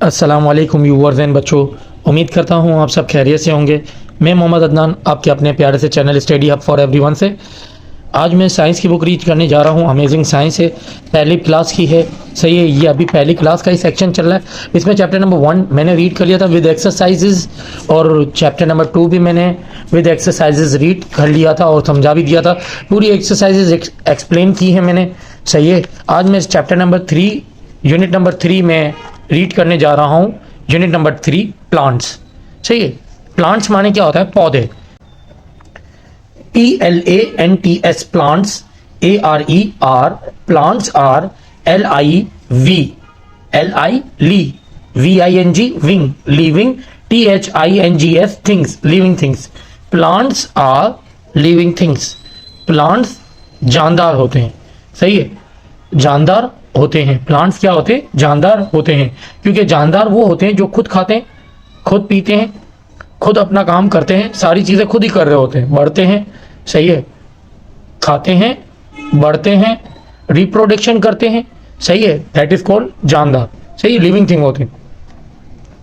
अस्सलाम वालेकुम viewers and बच्चों, उम्मीद करता हूँ आप सब खैरियत से होंगे। मैं मोहम्मद अदनान आपके अपने प्यारे से channel study hub for everyone से आज मैं साइंस की बुक रीड करने जा रहा हूँ। अमेजिंग साइंस है, पहली क्लास की है। सही है, ये अभी पहली क्लास का ही सेक्शन चल रहा है। इसमें चैप्टर नंबर 1 मैंने रीड कर लिया था विद एक्सरसाइजेज, और चैप्टर नंबर 2 भी मैंने विद एक्सरसाइजेज रीड कर लिया था और समझा भी दिया था। पूरी एक्सरसाइजेज एक्सप्लेन की है मैंने। सही है, आज मैं चैप्टर नंबर 3 यूनिट नंबर 3 में रीड करने जा रहा हूँ। Unit number 3 plants. सही है, प्लांट्स माने क्या होता है? पौधे। PLANTS plants, ARER plants are LIVING wing living THINGS things living things। plants are living things। plants जानदार होते हैं। सही है, जानदार होते हैं। प्लांट्स क्या होते हैं? जानदार होते हैं, क्योंकि जानदार वो होते हैं जो खुद खाते हैं, खुद पीते हैं, खुद अपना काम करते हैं, सारी चीजें खुद ही कर रहे होते हैं, बढ़ते हैं। सही है, खाते हैं, बढ़ते हैं, रिप्रोडक्शन करते हैं। सही है, दैट इज कॉल्ड जानदार। सही है, लिविंग थिंग होते हैं।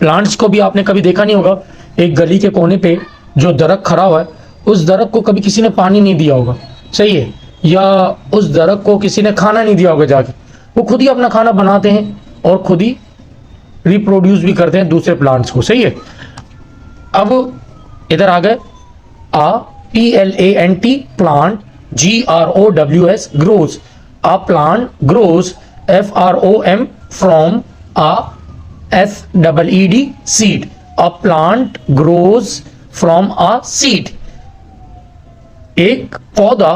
प्लांट्स को भी आपने कभी देखा नहीं होगा, एक गली के कोने पे जो दरख्त खड़ा हुआ है, उस दरख्त को कभी किसी ने पानी नहीं दिया होगा। सही है, या उस दरख्त को किसी ने खाना नहीं दिया होगा जाके। वो खुद ही अपना खाना बनाते हैं और खुद ही रिप्रोड्यूस भी करते हैं दूसरे प्लांट्स को। सही है, अब इधर आ गए। PLANT plant GROWS grows। A plant grows FROM from a SEED seed। A plant grows from a seed। एक पौधा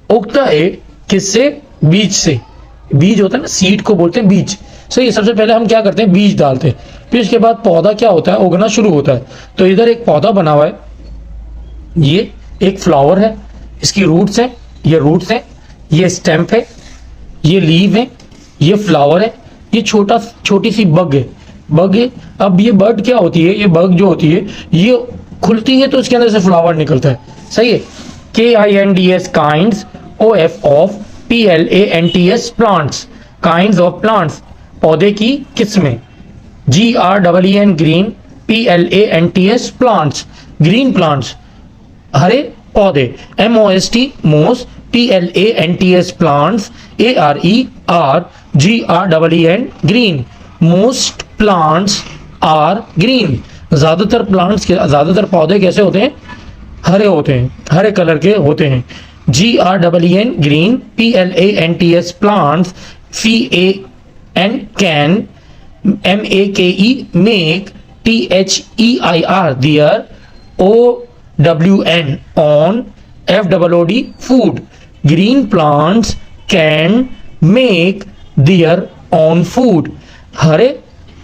उगता है किससे? बीज से। बीज होता है ना, सीड को बोलते हैं बीज। सही है, सबसे पहले हम क्या करते हैं? बीज डालते हैं, फिर उसके बाद पौधा क्या होता है? उगना शुरू होता है। तो इधर एक पौधा बना हुआ है, ये एक फ्लावर है, इसकी रूट्स है, ये रूट्स है, ये स्टेम्प है, ये लीव है, ये फ्लावर है, ये छोटी सी बग है। बग है। अब ये बर्ड क्या होती है? ये बग जो होती है ये खुलती है तो इसके अंदर से फ्लावर निकलता है। सही है, KINDS kinds of PLANTS plants। kinds of plants पौधे की किस्में। GREEN green PLANTS plants green plants हरे पौधे। MOST most PLANTS plants ARER green most plants are green। ज्यादातर पौधे कैसे होते हैं? हरे होते हैं, हरे कलर के होते हैं। GREEN green PLANTS plants can MAKE make THEIR their OWN on FOOD food। green plants can make their own food। हरे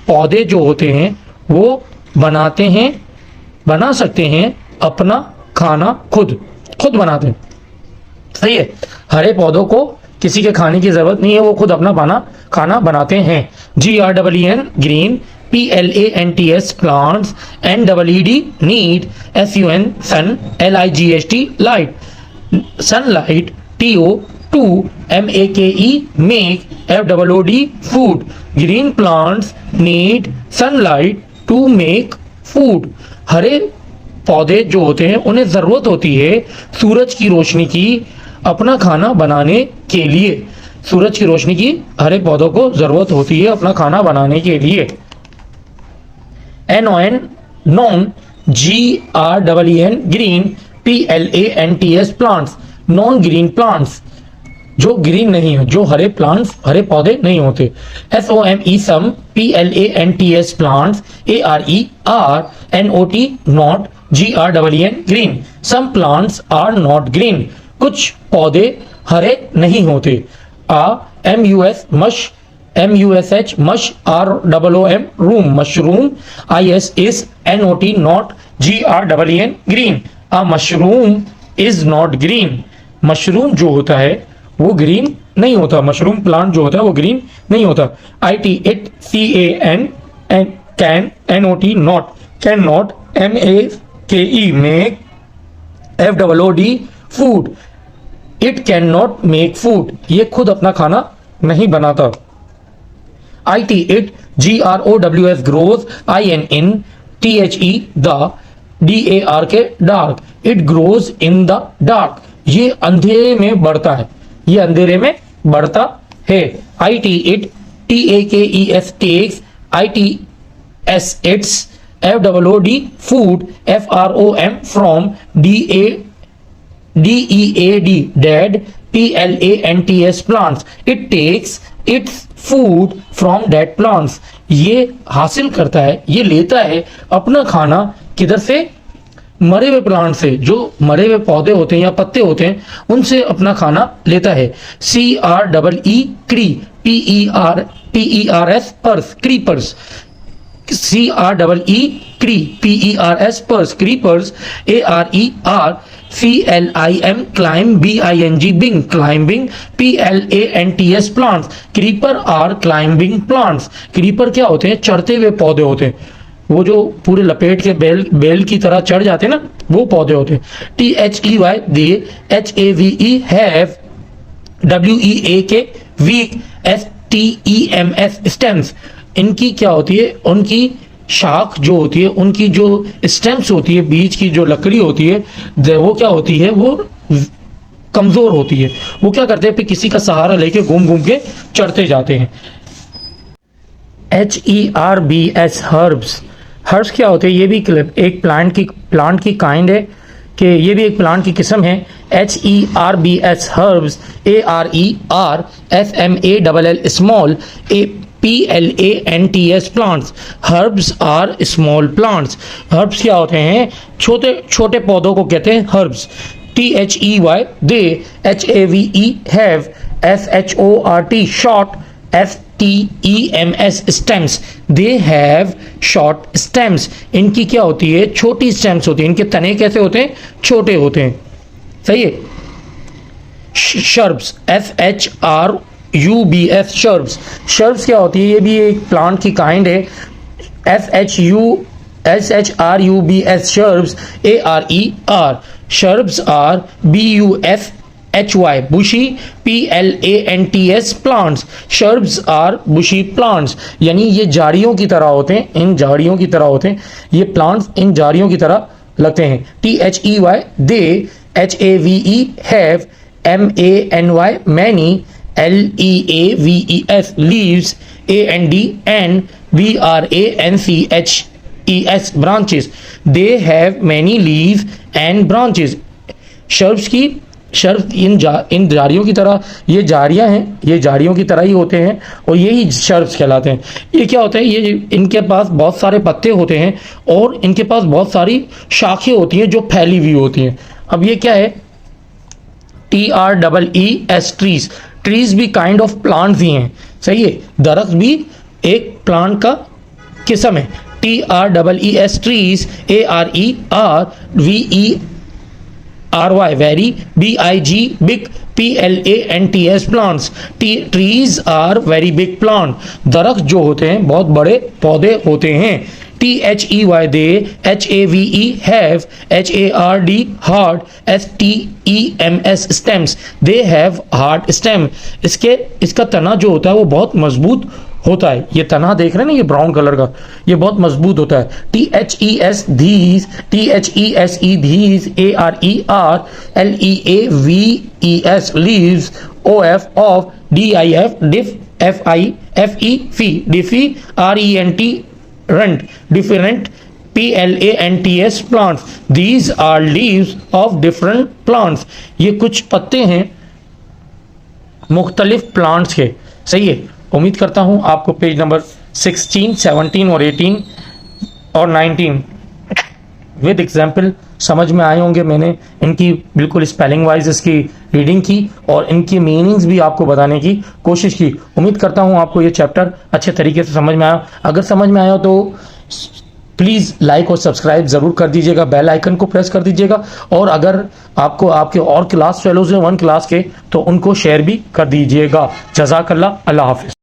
पौधे जो होते हैं वो बना सकते हैं अपना खाना, खुद बनाते हैं। सही है, हरे पौधों को किसी के खाने की जरूरत नहीं है, वो खुद अपना खाना बनाते हैं। GREEN green PLANTS plants NEED need SUN sun LIGHT light sunlight TO2 MAKE make FOOD food। green plants need sunlight to make food। हरे पौधे जो होते हैं उन्हें जरूरत होती है सूरज की रोशनी की अपना खाना बनाने के लिए। सूरज की रोशनी की हरे पौधों को जरूरत होती है अपना खाना बनाने के लिए। non GREEN green PLANTS plants non green plants जो ग्रीन नहीं है, जो हरे प्लांट्स, हरे पौधे नहीं होते। SOME some PLANTS plants ARER NOT not GREEN green। some plants are not green। कुछ पौधे हरे नहीं होते। MUS mush MUSH mush ROOM room mushroom IS is NOT not GREEN green। A mushroom is not green। Mushroom जो होता है वो green नहीं होता। मशरूम प्लांट जो होता है वो ग्रीन नहीं होता। IT CAN can NOT not cannot MAKE make FOOD food। It can not make food, ये खुद अपना खाना नहीं बनाता। IT it GROWS grows, IN THE the, DAR के dark, it grows in the dark, ये अंधेरे में बढ़ता है, ये अंधेरे में बढ़ता है। IT it, TAKES takes, ITS its, FOOD food, FROM from, DEAD dead, PLANTS plants, it takes its food from dead plants, ये हासिल करता है, ये लेता है अपना खाना किधर से, मरे हुए प्लांट से, जो मरे हुए पौधे होते हैं या पत्ते होते हैं उनसे अपना खाना लेता है। CREE cree, PERS pers, creepers, CREE cree, PERS pers, creepers, ARER CLIM clim, BING bing, climbing, PLANTS plants, creeper are climbing plants. Creeper क्या होते हैं, चढ़ते हुए पौधे होते हैं, वो जो पूरे लपेट के बेल की तरह चढ़ जाते हैं ना, वो पौधे होते हैं। THEY they, HAVE have, WEAK weak, STEMS stems, इनकी क्या होती है, उनकी शाख जो होती है, उनकी जो स्टेम्स होती है, बीज की जो लकड़ी होती है, वो क्या होती है, वो कमजोर होती है, वो क्या करते हैं, फिर किसी का सहारा लेके घूम घूम के चढ़ते जाते हैं। HERBS हर्ब्स, हर्ब्स क्या होते हैं, ये भी एक प्लांट की काइंड है, कि ये भी एक प्लांट की किस्म है। HERBS herbs, ARER small, PLANTS plants, herbs are small plants. Herbs क्या होते हैं, छोटे छोटे पौधों को कहते हैं herbs. THEY they, HAVE have, SHORT short, STEMS stems, they have short stems, इनकी क्या होती है, छोटी स्टेम्स होती है, इनके तने कैसे होते हैं, छोटे होते हैं, सही है। शर्ब्स, SHRUBS शर्ब्स, शर्ब्स क्या होती है, ये भी एक प्लांट की काइंड है। SHRUBS shrubs, ARER shrubs are BUSHY bushy, PLANTS plants, shrubs are bushy plants, यानी ये झाड़ियों की तरह होते हैं, इन झाड़ियों की तरह होते हैं, ये प्लांट्स इन झाड़ियों की तरह लगते हैं। THEY they, HAVE have, MANY many, LEAVES leaves, AND BRANCHES branches, they have many leaves and branches. Shrubs की, शर्ब इन झाड़ियों की तरह, ये झाड़ियां हैं, ये झाड़ियों की तरह ही होते हैं और यही शर्ब्स कहलाते हैं। ये क्या होता है, ये इनके पास बहुत सारे पत्ते होते हैं और इनके पास बहुत सारी शाखें होती हैं जो फैली हुई होती हैं। अब ये क्या है, TREES ट्रीज, ट्रीज भी काइंड ऑफ प्लांट्स ही हैं, सही है, दरख्त भी एक प्लांट का किस्म है। TREES trees, ARERVERY very, BIG big, PLANTS plants, trees are very big plant, दरख्त जो होते हैं बहुत बड़े पौधे होते हैं। THEY they, HAVE have, HARD hard, STEMS stems, they have hard stem, इसका तना जो होता है वो बहुत मजबूत होता है। ये तना देख रहे हैं ना, ये ब्राउन कलर का, ये बहुत मजबूत होता है। THES these, THESE these, ARER LEAVES leaves, OF of, DIF diff, FI FE fee, diffy, RENT rent, different, PLANTS plants, these are leaves of different plants, ये कुछ पत्ते हैं मुख्तलिफ प्लांट्स के, सही है। उम्मीद करता हूं आपको पेज नंबर 16, 17 और 18 और 19 विद एग्जाम्पल समझ में आए होंगे। मैंने इनकी बिल्कुल स्पेलिंग वाइज इसकी रीडिंग की और इनकी मीनिंग्स भी आपको बताने की कोशिश की। उम्मीद करता हूं आपको ये चैप्टर अच्छे तरीके से समझ में आया। अगर समझ में आया तो प्लीज़ लाइक और सब्सक्राइब ज़रूर कर दीजिएगा, बेल आइकन को प्रेस कर दीजिएगा, और अगर आपको आपके और क्लास फेलोज हैं 1 क्लास के तो उनको शेयर भी कर दीजिएगा। जज़ाकल्लाह, अल्लाह हाफिज़।